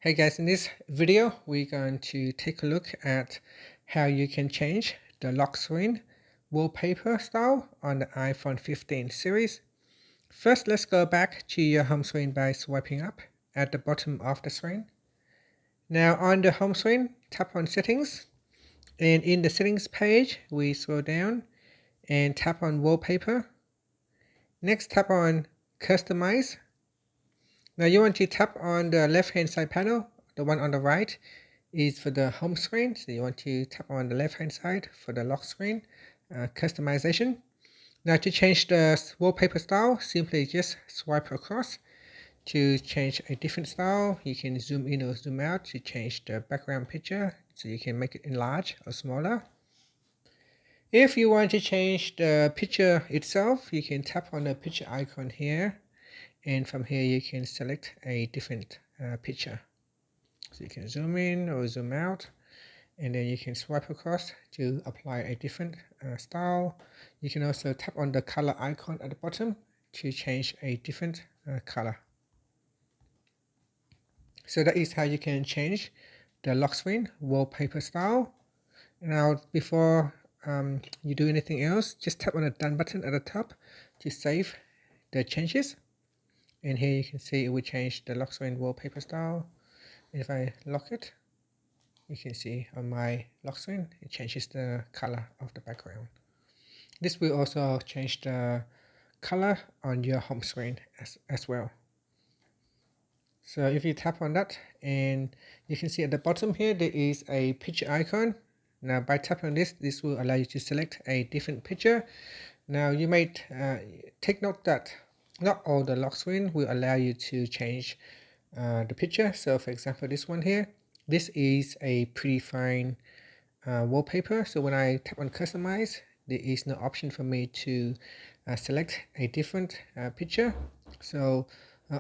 Hey guys, in this video we're going to take a look at how you can change the lock screen wallpaper style on the iPhone 15 series. First, let's go back to your home screen by swiping up at the bottom of the screen. Now on the home screen, tap on settings, and in the settings page we scroll down and tap on wallpaper. Next, tap on customize. Now you want to tap on the left hand side panel. The one on the right is for the home screen, so you want to tap on the left hand side for the lock screen customization. Now to change the wallpaper style, simply just swipe across. To change a different style, you can zoom in or zoom out to change the background picture, so you can make it enlarge or smaller. If you want to change the picture itself, you can tap on the picture icon here, and from here you can select a different picture. So you can zoom in or zoom out, and then you can swipe across to apply a different style. You can also tap on the color icon at the bottom to change a different color. So that is how you can change the lock screen wallpaper style. Now before you do anything else, just tap on the done button at the top to save the changes. And here you can see it will change the lock screen wallpaper style. If I lock it, you can see on my lock screen it changes the color of the background. This will also change the color on your home screen as well. So if you tap on that, and you can see at the bottom here there is a picture icon. Now by tapping on this will allow you to select a different picture. Now you might take note that not all the lock screen will allow you to change the picture. So for example, this one here, this is a predefined wallpaper. So when I tap on customize, there is no option for me to select a different picture. So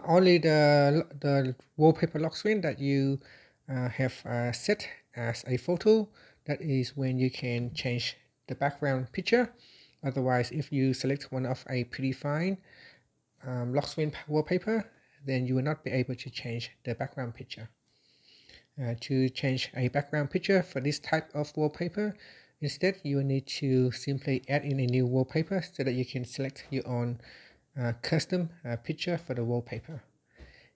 only the wallpaper lock screen that you have set as a photo, that is when you can change the background picture. Otherwise, if you select one of a predefined lock screen wallpaper, then you will not be able to change the background picture. To change a background picture for this type of wallpaper, instead you will need to simply add in a new wallpaper so that you can select your own custom picture for the wallpaper.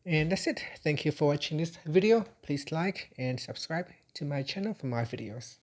And that's it. Thank you for watching this video. Please like and subscribe to my channel for more videos.